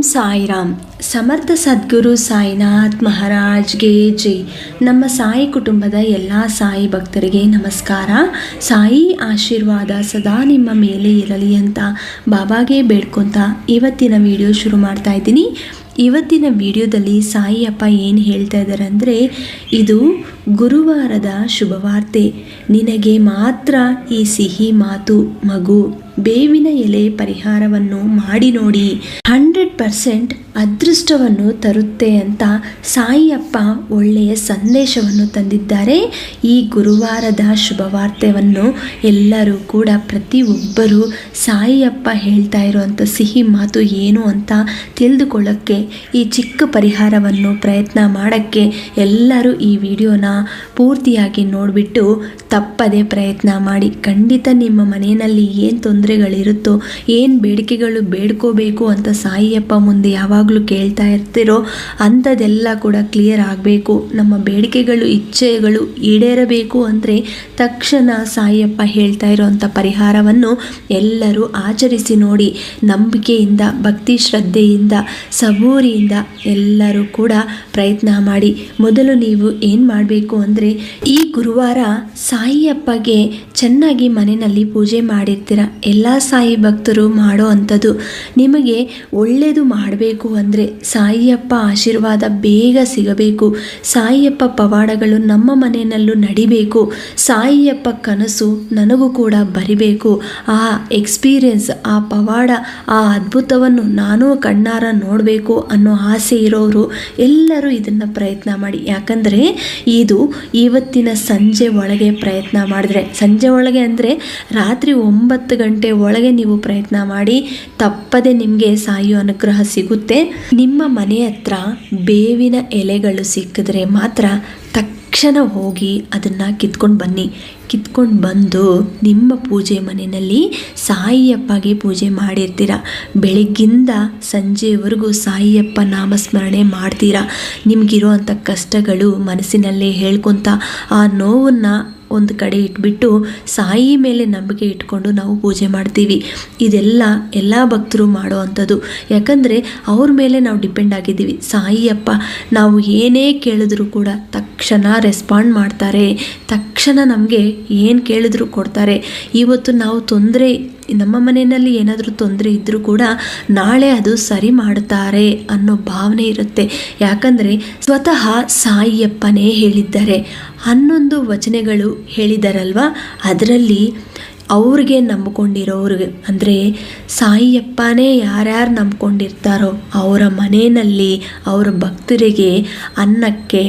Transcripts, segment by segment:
ಸಾಯಿರಾಮ್. ಸಮರ್ಥ ಸದ್ಗುರು ಸಾಯಿನಾಥ್ ಮಹಾರಾಜ್ಗೆ ಜೈ. ನಮ್ಮ ಸಾಯಿ ಕುಟುಂಬದ ಎಲ್ಲ ಸಾಯಿ ಭಕ್ತರಿಗೆ ನಮಸ್ಕಾರ. ಸಾಯಿ ಆಶೀರ್ವಾದ ಸದಾ ನಿಮ್ಮ ಮೇಲೆ ಇರಲಿ ಅಂತ ಬಾಬಾಗೆ ಬೇಡ್ಕೊತ ಇವತ್ತಿನ ವಿಡಿಯೋ ಶುರು ಮಾಡ್ತಾ ಇದ್ದೀನಿ. ಇವತ್ತಿನ ವಿಡಿಯೋದಲ್ಲಿ ಸಾಯಿ ಅಪ್ಪ ಏನು ಹೇಳ್ತಾ ಇದ್ದಾರೆ ಅಂದರೆ, ಇದು ಗುರುವಾರದ ಶುಭವಾರ್ತೆ. ನಿನಗೆ ಮಾತ್ರ ಈ ಸಿಹಿ ಮಾತು ಮಗು. ಬೇವಿನ ಎಲೆ ಪರಿಹಾರವನ್ನು ಮಾಡಿ ನೋಡಿ, 100% ಅದೃಷ್ಟವನ್ನು ತರುತ್ತೆ ಅಂತ ಸಾಯಿ ಅಪ್ಪ ಒಳ್ಳೆಯ ಸಂದೇಶವನ್ನು ತಂದಿದ್ದಾರೆ. ಈ ಗುರುವಾರದ ಶುಭವಾರ್ತೆಯನ್ನು ಎಲ್ಲರೂ ಕೂಡ ಪ್ರತಿಯೊಬ್ಬರು ಸಾಯಿ ಅಪ್ಪ ಹೇಳ್ತಾ ಇರುವಂಥ ಸಿಹಿ ಮಾತು ಏನು ಅಂತ ತಿಳಿದುಕೊಳ್ಳೋಕ್ಕೆ, ಈ ಚಿಕ್ಕ ಪರಿಹಾರವನ್ನು ಪ್ರಯತ್ನ ಮಾಡೋಕ್ಕೆ ಎಲ್ಲರೂ ಈ ವಿಡಿಯೋನ ಪೂರ್ತಿಯಾಗಿ ನೋಡಿಬಿಟ್ಟು ತಪ್ಪದೆ ಪ್ರಯತ್ನ ಮಾಡಿ. ಖಂಡಿತ ನಿಮ್ಮ ಮನೆಯಲ್ಲಿ ಏನು ತೊಂದರೆಗಳಿರುತ್ತೋ, ಏನು ಬೇಡಿಕೆಗಳು ಬೇಡ್ಕೋಬೇಕು ಅಂತ ಸಾಯಿಯಪ್ಪ ಮುಂದೆ ಯಾವಾಗಲೂ ಕೇಳ್ತಾ ಇರ್ತಿರೋ ಅಂಥದ್ದೆಲ್ಲ ಕೂಡ ಕ್ಲಿಯರ್ ಆಗಬೇಕು. ನಮ್ಮ ಬೇಡಿಕೆಗಳು ಇಚ್ಛೆಗಳು ಈಡೇರಬೇಕು ಅಂದರೆ ತಕ್ಷಣ ಸಾಯಿಯಪ್ಪ ಹೇಳ್ತಾ ಇರೋವಂಥ ಪರಿಹಾರವನ್ನು ಎಲ್ಲರೂ ಆಚರಿಸಿ ನೋಡಿ. ನಂಬಿಕೆಯಿಂದ, ಭಕ್ತಿ ಶ್ರದ್ಧೆಯಿಂದ, ಸಬೂರಿಯಿಂದ ಎಲ್ಲರೂ ಕೂಡ ಪ್ರಯತ್ನ ಮಾಡಿ. ಮೊದಲು ನೀವು ಏನು ಮಾಡಬೇಕು ಅಂದರೆ, ಈ ಗುರುವಾರ ಸಾಯಿಯಪ್ಪಗೆ ಚೆನ್ನಾಗಿ ಮನೆಯಲ್ಲಿ ಪೂಜೆ ಮಾಡಿರ್ತೀರ. ಎಲ್ಲ ಸಾಯಿ ಭಕ್ತರು ಮಾಡೋ ಅಂಥದ್ದು. ನಿಮಗೆ ಒಳ್ಳೆಯದು ಮಾಡಬೇಕು ಅಂದರೆ ಸಾಯಿಯಪ್ಪ ಆಶೀರ್ವಾದ ಬೇಗ ಸಿಗಬೇಕು. ಸಾಯಿಯಪ್ಪ ಪವಾಡಗಳು ನಮ್ಮ ಮನೆಯಲ್ಲೂ ನಡಿಬೇಕು. ಸಾಯಿಯಪ್ಪ ಕನಸು ನನಗೂ ಕೂಡ ಬರಿಬೇಕು. ಆ ಎಕ್ಸ್ಪೀರಿಯನ್ಸ್, ಆ ಪವಾಡ, ಆ ಅದ್ಭುತವನ್ನು ನಾನು ಕಣ್ಣಾರ ನೋಡಬೇಕು ಅನ್ನೋ ಆಸೆ ಇರೋರು ಎಲ್ಲರೂ ಇದನ್ನು ಪ್ರಯತ್ನ ಮಾಡಿ. ಯಾಕಂದರೆ ಇದು ಇವತ್ತಿನ ಸಂಜೆ ಒಳಗೆ ಪ್ರಯತ್ನ ಮಾಡಿದ್ರೆ, ಸಂಜೆ ಒಳಗೆ ಅಂದರೆ ರಾತ್ರಿ 9 ಗಂಟೆ ಒಳಗೆ ನೀವು ಪ್ರಯತ್ನ ಮಾಡಿ. ತಪ್ಪದೆ ನಿಮಗೆ ಸಾಯೋ ಅನುಗ್ರಹ ಸಿಗುತ್ತೆ. ನಿಮ್ಮ ಮನೆ ಹತ್ರ ಬೇವಿನ ಎಲೆಗಳು ಸಿಕ್ಕಿದ್ರೆ ಮಾತ್ರ ತಕ್ಷಣ ಹೋಗಿ ಅದನ್ನು ಕಿತ್ಕೊಂಡು ಬನ್ನಿ. ಕಿತ್ಕೊಂಡು ಬಂದು ನಿಮ್ಮ ಪೂಜೆ ಮನೆಯಲ್ಲಿ ಸಾಯಿಯಪ್ಪಗೆ ಪೂಜೆ ಮಾಡಿರ್ತೀರ. ಬೆಳಗ್ಗಿಂದ ಸಂಜೆವರೆಗೂ ಸಾಯಿಯಪ್ಪ ನಾಮಸ್ಮರಣೆ ಮಾಡ್ತೀರಾ. ನಿಮಗಿರೋ ಅಂಥ ಕಷ್ಟಗಳು ಮನಸ್ಸಿನಲ್ಲೇ ಹೇಳ್ಕೊತ ಆ ನೋವನ್ನು ಒಂದು ಕಡೆ ಇಟ್ಬಿಟ್ಟು ಸಾಯಿ ಮೇಲೆ ನಂಬಿಕೆ ಇಟ್ಕೊಂಡು ನಾವು ಪೂಜೆ ಮಾಡ್ತೀವಿ. ಇದೆಲ್ಲ ಎಲ್ಲ ಭಕ್ತರು ಮಾಡೋ ಅಂಥದ್ದು. ಯಾಕಂದರೆ ಅವ್ರ ಮೇಲೆ ನಾವು ಡಿಪೆಂಡ್ ಆಗಿದ್ದೀವಿ. ಸಾಯಿಯಪ್ಪ ನಾವು ಏನೇ ಕೇಳಿದ್ರು ಕೂಡ ತಕ್ಷಣ ರೆಸ್ಪಾಂಡ್ ಮಾಡ್ತಾರೆ. ತಕ್ಷಣ ನಮಗೆ ಏನು ಕೇಳಿದ್ರು ಕೊಡ್ತಾರೆ. ಇವತ್ತು ನಾವು ನಮ್ಮ ಮನೆಯಲ್ಲಿ ಏನಾದರೂ ತೊಂದರೆ ಇದ್ದರೂ ಕೂಡ ನಾಳೆ ಅದು ಸರಿ ಮಾಡ್ತಾರೆ ಅನ್ನೋ ಭಾವನೆ ಇರುತ್ತೆ. ಯಾಕಂದರೆ ಸ್ವತಃ ಸಾಯಿಯಪ್ಪನೇ ಹೇಳಿದ್ದಾರೆ. 11 ವಚನಗಳು ಹೇಳಿದಾರಲ್ವ, ಅದರಲ್ಲಿ ಅವ್ರಿಗೆ ನಂಬಿಕೊಂಡಿರೋರಿಗೆ ಅಂದರೆ ಸಾಯಿಯಪ್ಪನೇ ಯಾರ್ಯಾರು ನಂಬ್ಕೊಂಡಿರ್ತಾರೋ ಅವರ ಮನೆಯಲ್ಲಿ ಅವರ ಭಕ್ತರಿಗೆ ಅನ್ನಕ್ಕೆ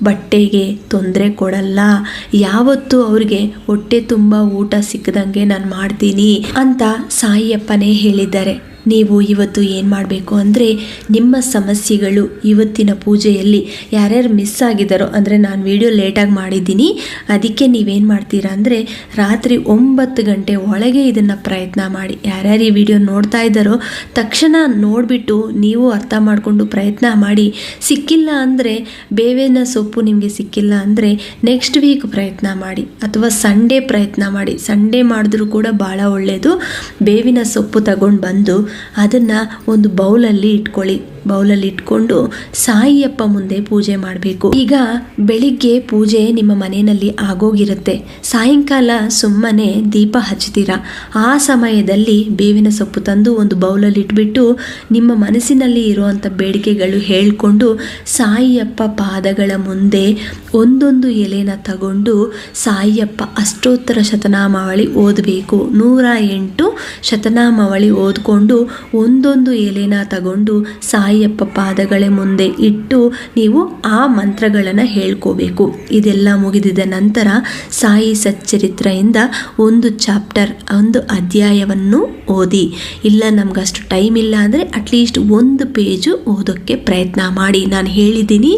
ಬಟ್ಟೆಗೆ ತೊಂದರೆ ಕೊಡಲ್ಲ. ಯಾವತ್ತೂ ಅವ್ರಿಗೆ ಹೊಟ್ಟೆ ತುಂಬ ಊಟ ಸಿಕ್ಕದಂಗೆ ನಾನು ಮಾಡ್ತೀನಿ ಅಂತ ಸಾಯಿಯಪ್ಪನೇ ಹೇಳಿದ್ದಾರೆ. ನೀವು ಇವತ್ತು ಏನು ಮಾಡಬೇಕು ಅಂದರೆ, ನಿಮ್ಮ ಸಮಸ್ಯೆಗಳು ಇವತ್ತಿನ ಪೂಜೆಯಲ್ಲಿ ಯಾರ್ಯಾರು ಮಿಸ್ ಆಗಿದ್ದಾರೋ, ಅಂದರೆ ನಾನು ವಿಡಿಯೋ ಲೇಟಾಗಿ ಮಾಡಿದ್ದೀನಿ, ಅದಕ್ಕೆ ನೀವೇನು ಮಾಡ್ತೀರಾ ಅಂದರೆ ರಾತ್ರಿ 9 ಗಂಟೆ ಒಳಗೆ ಇದನ್ನು ಪ್ರಯತ್ನ ಮಾಡಿ. ಯಾರ್ಯಾರು ಈ ವಿಡಿಯೋ ನೋಡ್ತಾ ಇದ್ದಾರೋ ತಕ್ಷಣ ನೋಡಿಬಿಟ್ಟು ನೀವು ಅರ್ಥ ಮಾಡಿಕೊಂಡು ಪ್ರಯತ್ನ ಮಾಡಿ. ಸಿಕ್ಕಿಲ್ಲ ಅಂದರೆ, ಬೇವಿನ ಸೊಪ್ಪು ನಿಮಗೆ ಸಿಕ್ಕಿಲ್ಲ ಅಂದರೆ ನೆಕ್ಸ್ಟ್ ವೀಕ್ ಪ್ರಯತ್ನ ಮಾಡಿ, ಅಥವಾ ಸಂಡೇ ಪ್ರಯತ್ನ ಮಾಡಿ. ಸಂಡೇ ಮಾಡಿದ್ರೂ ಕೂಡ ಭಾಳ ಒಳ್ಳೆಯದು. ಬೇವಿನ ಸೊಪ್ಪು ತಗೊಂಡು ಬಂದು ಅದನ್ನು ಒಂದು ಬೌಲಲ್ಲಿ ಇಟ್ಕೊಳ್ಳಿ. ಬೌಲಲ್ಲಿ ಇಟ್ಕೊಂಡು ಸಾಯಿಯಪ್ಪ ಮುಂದೆ ಪೂಜೆ ಮಾಡಬೇಕು. ಈಗ ಬೆಳಿಗ್ಗೆ ಪೂಜೆ ನಿಮ್ಮ ಮನೆಯಲ್ಲಿ ಆಗೋಗಿರುತ್ತೆ. ಸಾಯಂಕಾಲ ಸುಮ್ಮನೆ ದೀಪ ಹಚ್ತೀರಾ. ಆ ಸಮಯದಲ್ಲಿ ಬೇವಿನ ಸೊಪ್ಪು ತಂದು ಒಂದು ಬೌಲಲ್ಲಿ ಇಟ್ಬಿಟ್ಟು ನಿಮ್ಮ ಮನಸ್ಸಿನಲ್ಲಿ ಇರುವಂಥ ಬೇಡಿಕೆಗಳು ಹೇಳಿಕೊಂಡು ಸಾಯಿಯಪ್ಪ ಪಾದಗಳ ಮುಂದೆ ಒಂದೊಂದು ಎಲೆನ ತಗೊಂಡು ಸಾಯಿಯಪ್ಪ ಅಷ್ಟೋತ್ತರ ಶತನಾಮಾವಳಿ ಓದಬೇಕು. 108 ಶತನಾಮಾವಳಿ ಓದ್ಕೊಂಡು ಒಂದೊಂದು ಎಲೆನ ತಗೊಂಡು ಸಾಯಿಯಪ್ಪ ಪಾದಗಳ ಮುಂದೆ ಇಟ್ಟು ನೀವು ಆ ಮಂತ್ರಗಳನ್ನು ಹೇಳ್ಕೋಬೇಕು. ಇದೆಲ್ಲ ಮುಗಿದಿದ ನಂತರ ಸಾಯಿ ಸಚ್ಚರಿತ್ರೆಯಿಂದ ಒಂದು ಚಾಪ್ಟರ್, ಒಂದು ಅಧ್ಯಾಯವನ್ನು ಓದಿ. ಇಲ್ಲ ನಮಗಷ್ಟು ಟೈಮ್ ಇಲ್ಲ ಅಂದರೆ ಅಟ್ಲೀಸ್ಟ್ 1 ಪೇಜು ಓದೋಕ್ಕೆ ಪ್ರಯತ್ನ ಮಾಡಿ. ನಾನು ಹೇಳಿದ್ದೀನಿ,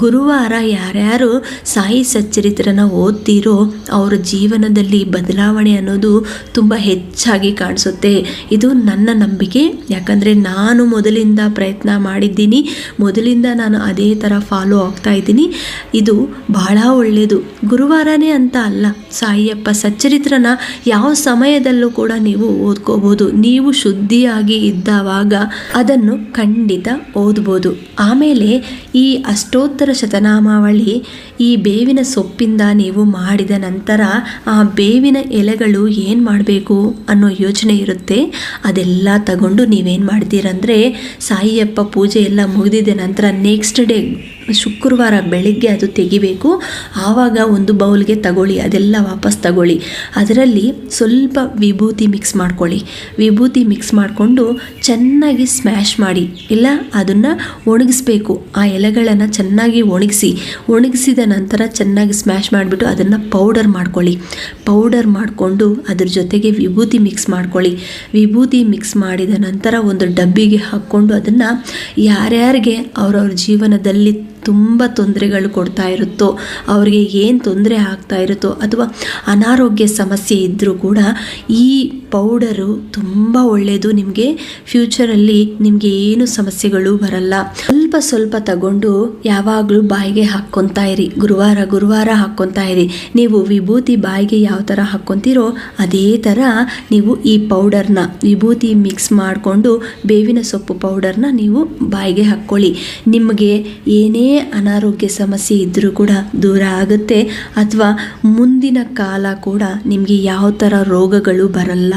ಗುರುವಾರ ಯಾರ್ಯಾರು ಸಾಯಿ ಸಚ್ಚರಿತ್ರನ ಓದ್ತೀರೋ ಅವರ ಜೀವನದಲ್ಲಿ ಬದಲಾವಣೆ ಅನ್ನೋದು ತುಂಬ ಹೆಚ್ಚಾಗಿ ಕಾಣಿಸುತ್ತೆ. ಇದು ನನ್ನ ನಂಬಿಕೆ. ಯಾಕಂದರೆ ನಾನು ಮೊದಲಿಂದ ಪ್ರಯತ್ನ ಮಾಡಿದ್ದೀನಿ. ಮೊದಲಿಂದ ನಾನು ಅದೇ ಥರ ಫಾಲೋ ಆಗ್ತಾ ಇದ್ದೀನಿ. ಇದು ಬಹಳ ಒಳ್ಳೆಯದು. ಗುರುವಾರನೇ ಅಂತ ಅಲ್ಲ, ಸಾಯಿಯಪ್ಪ ಸಚ್ಚರಿತ್ರನ ಯಾವ ಸಮಯದಲ್ಲೂ ಕೂಡ ನೀವು ಓದ್ಕೋಬೋದು. ನೀವು ಶುದ್ಧಿಯಾಗಿ ಇದ್ದವಾಗ ಅದನ್ನು ಖಂಡಿತ ಓದ್ಬೋದು. ಆಮೇಲೆ ಈ ಅಷ್ಟೋತ್ತರ ಶತನಾಮಾವಳಿ ಈ ಬೇವಿನ ಸೊಪ್ಪಿಂದ ನೀವು ಮಾಡಿದ ನಂತರ ಆ ಬೇವಿನ ಎಲೆಗಳು ಏನು ಮಾಡಬೇಕು ಅನ್ನೋ ಯೋಚನೆ ಇರುತ್ತೆ. ಅದೆಲ್ಲ ತಗೊಂಡು ನೀವೇನು ಮಾಡ್ತೀರಂದರೆ, ಸಾಯಿಯಪ್ಪ ಪೂಜೆ ಎಲ್ಲ ಮುಗಿದಿದ ನಂತರ ನೆಕ್ಸ್ಟ್ ಡೇ ಶುಕ್ರವಾರ ಬೆಳಗ್ಗೆ ಅದು ತೆಗಿಬೇಕು. ಆವಾಗ ಒಂದು ಬೌಲ್ಗೆ ತಗೊಳ್ಳಿ, ಅದೆಲ್ಲ ವಾಪಸ್ ತಗೊಳ್ಳಿ. ಅದರಲ್ಲಿ ಸ್ವಲ್ಪ ವಿಭೂತಿ ಮಿಕ್ಸ್ ಮಾಡ್ಕೊಳ್ಳಿ. ವಿಭೂತಿ ಮಿಕ್ಸ್ ಮಾಡಿಕೊಂಡು ಚೆನ್ನಾಗಿ ಸ್ಮ್ಯಾಶ್ ಮಾಡಿ, ಇಲ್ಲ ಅದನ್ನು ಒಣಗಿಸ್ಬೇಕು. ಆ ಎಲೆಗಳನ್ನು ಚೆನ್ನಾಗಿ ಒಣಗಿಸಿದ ನಂತರ ಚೆನ್ನಾಗಿ ಸ್ಮ್ಯಾಶ್ ಮಾಡಿಬಿಟ್ಟು ಅದನ್ನು ಪೌಡರ್ ಮಾಡ್ಕೊಳ್ಳಿ. ಪೌಡರ್ ಮಾಡಿಕೊಂಡು ಅದ್ರ ಜೊತೆಗೆ ವಿಭೂತಿ ಮಿಕ್ಸ್ ಮಾಡ್ಕೊಳ್ಳಿ. ವಿಭೂತಿ ಮಿಕ್ಸ್ ಮಾಡಿದ ನಂತರ ಒಂದು ಡಬ್ಬಿಗೆ ಹಾಕ್ಕೊಂಡು ಅದನ್ನು ಯಾರ್ಯಾರಿಗೆ ಅವರವ್ರ ಜೀವನದಲ್ಲಿ ತುಂಬ ತೊಂದರೆಗಳು ಕೊಡ್ತಾ ಇರುತ್ತೋ, ಅವರಿಗೆ ಏನು ತೊಂದರೆ ಆಗ್ತಾ ಇರುತ್ತೋ ಅಥವಾ ಅನಾರೋಗ್ಯ ಸಮಸ್ಯೆ ಇದ್ದರೂ ಕೂಡ ಈ ಪೌಡರು ತುಂಬ ಒಳ್ಳೆಯದು. ನಿಮಗೆ ಫ್ಯೂಚರಲ್ಲಿ ನಿಮಗೆ ಏನು ಸಮಸ್ಯೆಗಳು ಬರಲ್ಲ. ಸ್ವಲ್ಪ ತಗೊಂಡು ಯಾವಾಗಲೂ ಬಾಯಿಗೆ ಹಾಕ್ಕೊತಾ ಇರಿ. ಗುರುವಾರ ಹಾಕ್ಕೊತಾ ಇರಿ. ನೀವು ವಿಭೂತಿ ಬಾಯಿಗೆ ಯಾವ ಥರ ಹಾಕ್ಕೊತೀರೋ ಅದೇ ಥರ ನೀವು ಈ ಪೌಡರ್ನ ವಿಭೂತಿ ಮಿಕ್ಸ್ ಮಾಡಿಕೊಂಡು ಬೇವಿನ ಸೊಪ್ಪು ಪೌಡರ್ನ ನೀವು ಬಾಯಿಗೆ ಹಾಕ್ಕೊಳ್ಳಿ. ನಿಮಗೆ ಏನೇ ಅನಾರೋಗ್ಯ ಸಮಸ್ಯೆ ಇದ್ದರೂ ಕೂಡ ದೂರ ಆಗುತ್ತೆ. ಅಥವಾ ಮುಂದಿನ ಕಾಲ ಕೂಡ ನಿಮಗೆ ಯಾವ ಥರ ರೋಗಗಳು ಬರಲ್ಲ.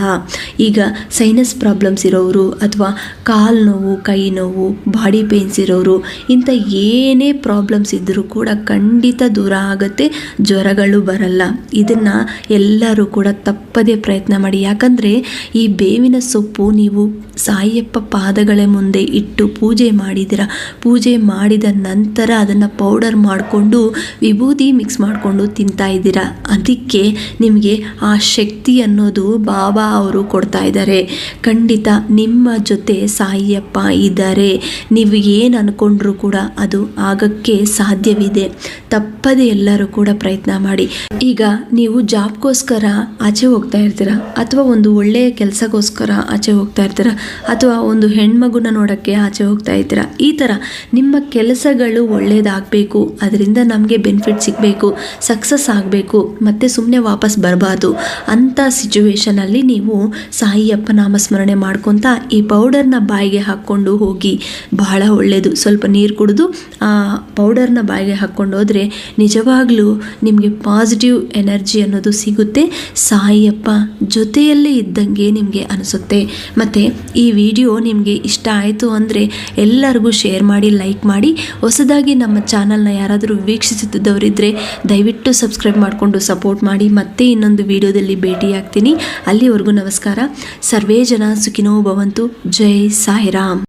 ಈಗ ಸೈನಸ್ ಪ್ರಾಬ್ಲಮ್ಸ್ ಇರೋರು ಅಥವಾ ಕಾಲು ನೋವು, ಕೈ ನೋವು, ಬಾಡಿ ಪೇನ್ಸ್ ಇರೋರು, ಇಂಥ ಏನೇ ಪ್ರಾಬ್ಲಮ್ಸ್ ಇದ್ದರೂ ಕೂಡ ಖಂಡಿತ ದೂರ ಆಗುತ್ತೆ. ಜ್ವರಗಳು ಬರಲ್ಲ. ಇದನ್ನು ಎಲ್ಲರೂ ಕೂಡ ತಪ್ಪದೇ ಪ್ರಯತ್ನ ಮಾಡಿ. ಯಾಕಂದರೆ ಈ ಬೇವಿನ ಸೊಪ್ಪು ನೀವು ಸಾಯಿಯಪ್ಪ ಪಾದಗಳ ಮುಂದೆ ಇಟ್ಟು ಪೂಜೆ ಮಾಡಿದ ನಂತರ ಅದನ್ನು ಪೌಡರ್ ಮಾಡಿಕೊಂಡು ವಿಭೂತಿ ಮಿಕ್ಸ್ ಮಾಡಿಕೊಂಡು ತಿಂತಾ ಇದ್ದೀರಾ. ಅದಕ್ಕೆ ನಿಮಗೆ ಆ ಶಕ್ತಿ ಅನ್ನೋದು ಬಾಬಾ ಅವರು ಕೊಡ್ತಾ ಇದ್ದಾರೆ. ಖಂಡಿತ ನಿಮ್ಮ ಜೊತೆ ಸಾಯಿಯಪ್ಪ ಇದ್ದಾರೆ. ನೀವು ಏನು ಅಂದ್ಕೊಂಡ್ರೂ ಕೂಡ ಅದು ಆಗಕ್ಕೆ ಸಾಧ್ಯವಿದೆ. ತಪ್ಪದೆ ಎಲ್ಲರೂ ಕೂಡ ಪ್ರಯತ್ನ ಮಾಡಿ. ಈಗ ನೀವು ಜಾಬ್ಗೋಸ್ಕರ ಆಚೆ ಹೋಗ್ತಾ ಇರ್ತೀರ, ಅಥವಾ ಒಂದು ಒಳ್ಳೆಯ ಕೆಲಸಕ್ಕೋಸ್ಕರ ಆಚೆ ಹೋಗ್ತಾ ಇರ್ತೀರ, ಅಥವಾ ಒಂದು ಹೆಣ್ಮಗುನ ನೋಡೋಕ್ಕೆ ಆಚೆ ಹೋಗ್ತಾ ಇರ್ತೀರ. ಈ ಥರ ನಿಮ್ಮ ಕೆಲಸಗಳು ಒಳ್ಳೆಯದಾಗಬೇಕು, ಅದರಿಂದ ನಮಗೆ ಬೆನಿಫಿಟ್ ಸಿಗಬೇಕು, ಸಕ್ಸಸ್ ಆಗಬೇಕು, ಮತ್ತು ಸುಮ್ಮನೆ ವಾಪಸ್ ಬರಬಾರ್ದು ಅಂಥ ಸಿಚುವೇಷನಲ್ಲಿ ನೀವು ಸಾಯಿಯಪ್ಪ ನಾಮಸ್ಮರಣೆ ಮಾಡ್ಕೊತ ಈ ಪೌಡರ್ನ ಬಾಯಿಗೆ ಹಾಕ್ಕೊಂಡು ಹೋಗಿ. ಬಹಳ ಒಳ್ಳೆಯದು. ಸ್ವಲ್ಪ ನೀರು ಕುಡಿದು ಆ ಪೌಡರ್ನ ಬಾಯಿಗೆ ಹಾಕ್ಕೊಂಡು ಹೋದರೆ ನಿಜವಾಗ್ಲೂ ನಿಮಗೆ ಪಾಸಿಟಿವ್ ಎನರ್ಜಿ ಅನ್ನೋದು ಸಿಗುತ್ತೆ. ಸಾಯಿಯಪ್ಪ ಜೊತೆಯಲ್ಲೇ ಇದ್ದಂಗೆ ನಿಮಗೆ ಅನಿಸುತ್ತೆ. ಮತ್ತು ಈ ವಿಡಿಯೋ ನಿಮಗೆ ಇಷ್ಟ ಆಯಿತು ಅಂದರೆ ಎಲ್ಲರಿಗೂ ಶೇರ್ ಮಾಡಿ, ಲೈಕ್ ಮಾಡಿ. ಹೊಸದಾಗಿ ನಮ್ಮ ಚಾನಲ್ನ ಯಾರಾದರೂ ವೀಕ್ಷಿಸುತ್ತಿದ್ದವರಿದ್ದರೆ ದಯವಿಟ್ಟು ಸಬ್ಸ್ಕ್ರೈಬ್ ಮಾಡಿಕೊಂಡು ಸಪೋರ್ಟ್ ಮಾಡಿ. ಮತ್ತೆ ಇನ್ನೊಂದು ವಿಡಿಯೋದಲ್ಲಿ ಭೇಟಿಯಾಗ್ತೀನಿ. ಅಲ್ಲಿವರೆಗೂ ನಮಸ್ಕಾರ. ಸರ್ವೇ ಜನ ಸುಖಿನೋ ಭವಂತು. ಜೈ ಸಾಯಿರಾಮ್.